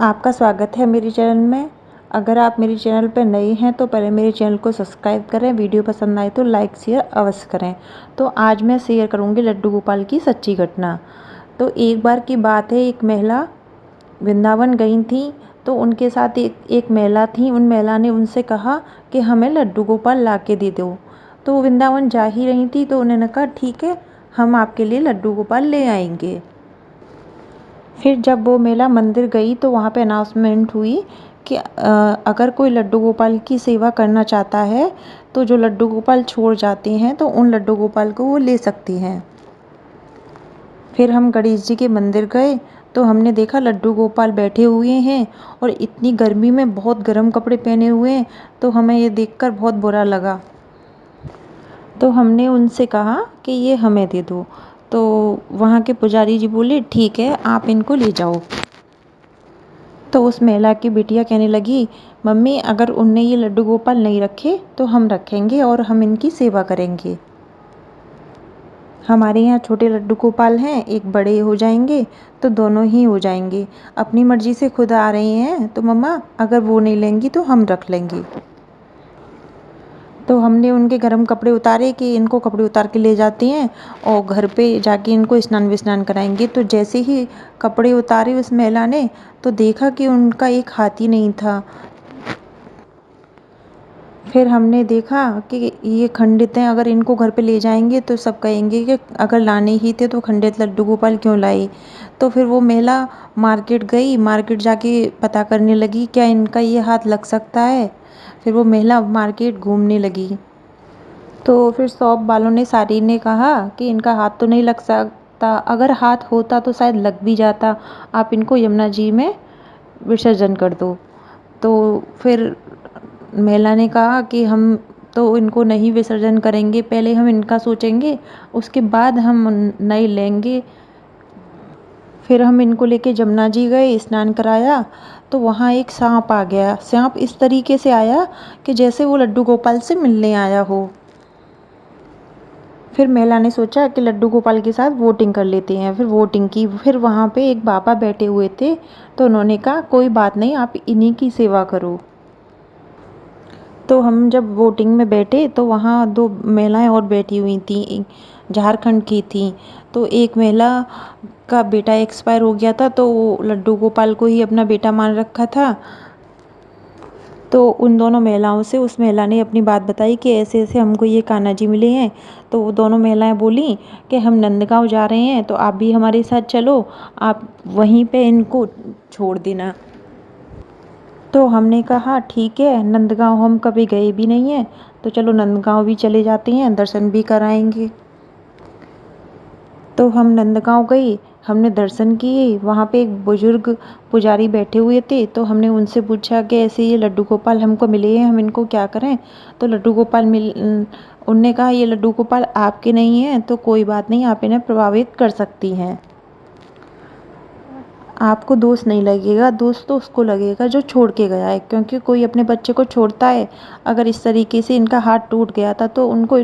आपका स्वागत है मेरे चैनल में। अगर आप मेरे चैनल पर नए हैं तो पहले मेरे चैनल को सब्सक्राइब करें, वीडियो पसंद आए तो लाइक शेयर अवश्य करें। तो आज मैं शेयर करूंगी लड्डू गोपाल की सच्ची घटना। तो एक बार की बात है, एक महिला वृंदावन गई थी। तो उनके साथ एक महिला थी। उन महिला ने उनसे कहा कि हमें लड्डू गोपाल ला के दे दो। तो वो वृंदावन जा ही रही थी, तो उन्होंने कहा ठीक है, हम आपके लिए लड्डू गोपाल ले आएंगे। फिर जब वो मेला मंदिर गई तो वहाँ पे अनाउंसमेंट हुई कि अगर कोई लड्डू गोपाल की सेवा करना चाहता है तो जो लड्डू गोपाल छोड़ जाते हैं तो उन लड्डू गोपाल को वो ले सकती हैं। फिर हम गणेश जी के मंदिर गए तो हमने देखा लड्डू गोपाल बैठे हुए हैं और इतनी गर्मी में बहुत गर्म कपड़े पहने हुए हैं। तो हमें ये देखकर बहुत बुरा लगा। तो हमने उनसे कहा कि ये हमें दे दो। तो वहाँ के पुजारी जी बोले ठीक है, आप इनको ले जाओ। तो उस महिला की बिटिया कहने लगी, मम्मी अगर उनने ये लड्डू गोपाल नहीं रखे तो हम रखेंगे और हम इनकी सेवा करेंगे। हमारे यहाँ छोटे लड्डू गोपाल हैं, एक बड़े हो जाएंगे तो दोनों ही हो जाएंगे। अपनी मर्जी से खुद आ रहे हैं तो मम्मा अगर वो नहीं लेंगी तो हम रख लेंगे। तो हमने उनके गर्म कपड़े उतारे कि इनको कपड़े उतार के ले जाते हैं और घर पे जाके इनको स्नान विस्नान कराएंगे। तो जैसे ही कपड़े उतारे उस महिला ने तो देखा कि उनका एक हाथ ही नहीं था। फिर हमने देखा कि ये खंडित हैं, अगर इनको घर पे ले जाएंगे तो सब कहेंगे कि अगर लाने ही थे तो खंडित लड्डू गोपाल क्यों लाए। तो फिर वो महिला मार्केट गई, मार्केट जाके पता करने लगी क्या इनका ये हाथ लग सकता है। फिर वो महिला मार्केट घूमने लगी। तो फिर शॉप वालों ने सारी ने कहा कि इनका हाथ तो नहीं लग सकता, अगर हाथ होता तो शायद लग भी जाता, आप इनको यमुना जी में विसर्जन कर दो। तो फिर महिला ने कहा कि हम तो इनको नहीं विसर्जन करेंगे, पहले हम इनका सोचेंगे, उसके बाद हम नए लेंगे। फिर हम इनको लेके यमुना जी गए, स्नान कराया। तो वहाँ एक सांप आ गया। सांप इस तरीके से आया कि जैसे वो लड्डू गोपाल से मिलने आया हो। फिर महिला ने सोचा कि लड्डू गोपाल के साथ वोटिंग कर लेते हैं। फिर वोटिंग की। फिर वहाँ पे एक बाबा बैठे हुए थे तो उन्होंने कहा कोई बात नहीं, आप इन्हीं की सेवा करो। तो हम जब वोटिंग में बैठे तो वहाँ दो महिलाएं और बैठी हुई थी, एक झारखंड की थी। तो एक महिला का बेटा एक्सपायर हो गया था तो वो लड्डू गोपाल को ही अपना बेटा मान रखा था। तो उन दोनों महिलाओं से उस महिला ने अपनी बात बताई कि ऐसे ऐसे हमको ये कान्हा जी मिले हैं। तो वो दोनों महिलाएं बोली कि हम नंदगांव जा रहे हैं तो आप भी हमारे साथ चलो, आप वहीं पे इनको छोड़ देना। तो हमने कहा ठीक है, नंदगांव हम कभी गए भी नहीं हैं तो चलो नंदगांव भी चले जाते हैं, दर्शन भी कराएंगे। तो हम नंदगांव गए, हमने दर्शन किए। वहाँ पे एक बुजुर्ग पुजारी बैठे हुए थे तो हमने उनसे पूछा कि ऐसे ये लड्डू गोपाल हमको मिले हैं, हम इनको क्या करें। तो लड्डू गोपाल उनने कहा ये लड्डू गोपाल आपके नहीं हैं तो कोई बात नहीं, आप इन्हें प्रभावित कर सकती हैं। आपको दोष नहीं लगेगा, दोष तो उसको लगेगा जो छोड़ के गया है, क्योंकि कोई अपने बच्चे को छोड़ता है। अगर इस तरीके से इनका हाथ टूट गया था तो उनको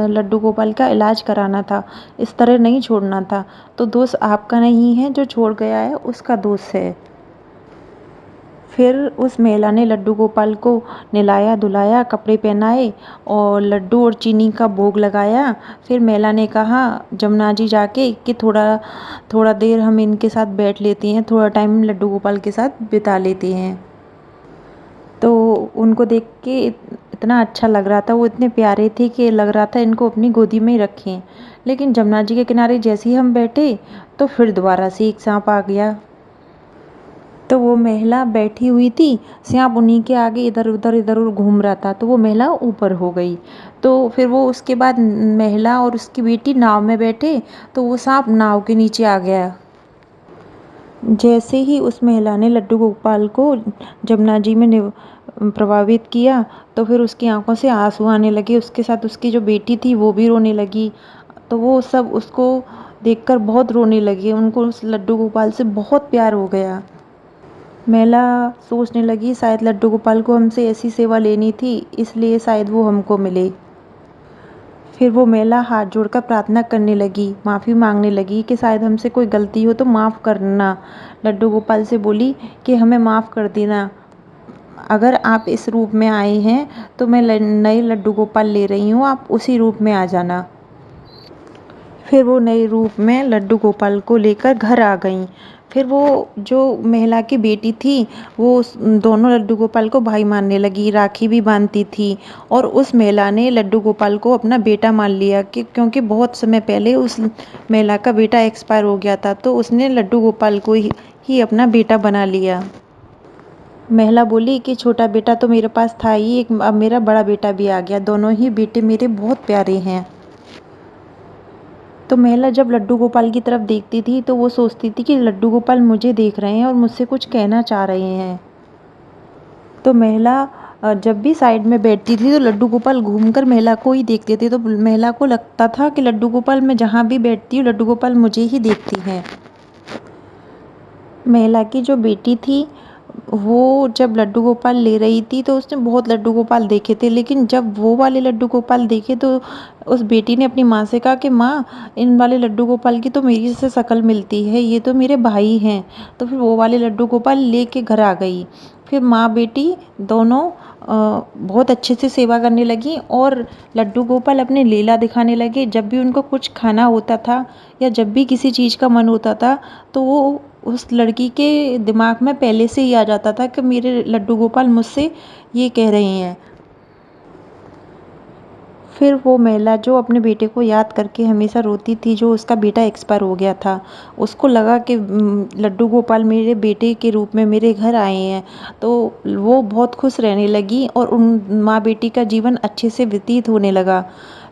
लड्डू गोपाल का इलाज कराना था, इस तरह नहीं छोड़ना था। तो दोष आपका नहीं है, जो छोड़ गया है उसका दोष है। फिर उस महिला ने लड्डू गोपाल को नहलाया धुलाया, कपड़े पहनाए और लड्डू और चीनी का भोग लगाया। फिर महिला ने कहा जमुना जी जाके कि थोड़ा थोड़ा देर हम इनके साथ बैठ लेते हैं, थोड़ा टाइम लड्डू गोपाल के साथ बिता लेते हैं। तो उनको देख के इतना अच्छा लग रहा था, वो इतने प्यारे थे कि लग रहा था इनको अपनी गोदी में ही रखें। लेकिन जमुना जी के किनारे जैसे ही हम बैठे तो फिर दोबारा से एक सांप आ गया। तो वो महिला बैठी हुई थी, सांप उन्हीं के आगे इधर उधर घूम रहा था तो वो महिला ऊपर हो गई। तो फिर वो उसके बाद महिला और उसकी बेटी नाव में बैठे तो वो सांप नाव के नीचे आ गया। जैसे ही उस महिला ने लड्डू गोपाल को जमुना जी में प्रभावित किया तो फिर उसकी आंखों से आंसू आने लगे, उसके साथ उसकी जो बेटी थी वो भी रोने लगी। तो वो सब उसको देखकर बहुत रोने लगे, उनको उस लड्डू गोपाल से बहुत प्यार हो गया। महिला सोचने लगी शायद लड्डू गोपाल को हमसे ऐसी सेवा लेनी थी, इसलिए शायद वो हमको मिले। फिर वो महिला हाथ जोड़कर प्रार्थना करने लगी, माफ़ी मांगने लगी कि शायद हमसे कोई गलती हो तो माफ़ करना। लड्डू गोपाल से बोली कि हमें माफ़ कर देना, अगर आप इस रूप में आए हैं तो मैं नए लड्डू गोपाल ले रही हूँ, आप उसी रूप में आ जाना। फिर वो नए रूप में लड्डू गोपाल को लेकर घर आ गईं। फिर वो जो महिला की बेटी थी वो दोनों लड्डू गोपाल को भाई मानने लगी, राखी भी बांधती थी। और उस महिला ने लड्डू गोपाल को अपना बेटा मान लिया कि क्योंकि बहुत समय पहले उस महिला का बेटा एक्सपायर हो गया था, तो उसने लड्डू गोपाल को ही अपना बेटा बना लिया। महिला बोली कि छोटा बेटा तो मेरे पास था ही, एक अब मेरा बड़ा बेटा भी आ गया, दोनों ही बेटे मेरे बहुत प्यारे हैं। तो महिला जब लड्डू गोपाल की तरफ देखती थी तो वो सोचती थी कि लड्डू गोपाल मुझे देख रहे हैं और मुझसे कुछ कहना चाह रहे हैं। तो महिला जब भी साइड में बैठती थी तो लड्डू गोपाल घूमकर महिला को ही देखते थे, तो महिला को लगता था कि लड्डू गोपाल मैं जहाँ भी बैठती हूँ लड्डू गोपाल मुझे ही देखती हैं। महिला की जो बेटी थी वो जब लड्डू गोपाल ले रही थी तो उसने बहुत लड्डू गोपाल देखे थे, लेकिन जब वो वाले लड्डू गोपाल देखे तो उस बेटी ने अपनी माँ से कहा कि माँ, इन वाले लड्डू गोपाल की तो मेरी से शक्ल मिलती है, ये तो मेरे भाई हैं। तो फिर वो वाले लड्डू गोपाल लेके घर आ गई। फिर माँ बेटी दोनों बहुत अच्छे से सेवा करने लगी और लड्डू गोपाल अपने लीला दिखाने लगे। जब भी उनको कुछ खाना होता था या जब भी किसी चीज़ का मन होता था तो वो उस लड़की के दिमाग में पहले से ही आ जाता था कि मेरे लड्डू गोपाल मुझसे ये कह रहे हैं। फिर वो महिला जो अपने बेटे को याद करके हमेशा रोती थी, जो उसका बेटा एक्सपायर हो गया था, उसको लगा कि लड्डू गोपाल मेरे बेटे के रूप में मेरे घर आए हैं, तो वो बहुत खुश रहने लगी और उन माँ बेटी का जीवन अच्छे से व्यतीत होने लगा।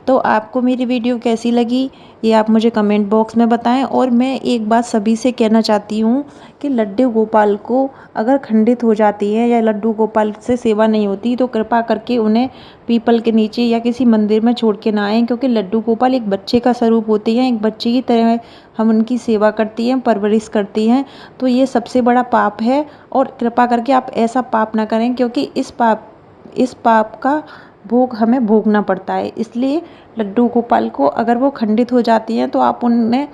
तो आपको मेरी वीडियो कैसी लगी ये आप मुझे कमेंट बॉक्स में बताएं। और मैं एक बात सभी से कहना चाहती हूँ कि लड्डू गोपाल को अगर खंडित हो जाती है या लड्डू गोपाल से सेवा नहीं होती तो कृपा करके उन्हें पीपल के नीचे या किसी मंदिर में छोड़ के ना आएँ, क्योंकि लड्डू गोपाल एक बच्चे का स्वरूप होते हैं, एक बच्चे की तरह हम उनकी सेवा करती हैं, परवरिश करती हैं। तो ये सबसे बड़ा पाप है और कृपा करके आप ऐसा पाप ना करें, क्योंकि इस पाप का भोग हमें भोगना पड़ता है। इसलिए लड्डू गोपाल को अगर वो खंडित हो जाती हैं तो आप उन्हें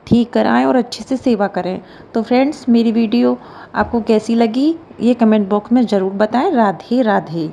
ठीक कराएं और अच्छे से सेवा करें। तो फ्रेंड्स, मेरी वीडियो आपको कैसी लगी ये कमेंट बॉक्स में ज़रूर बताएं। राधे राधे।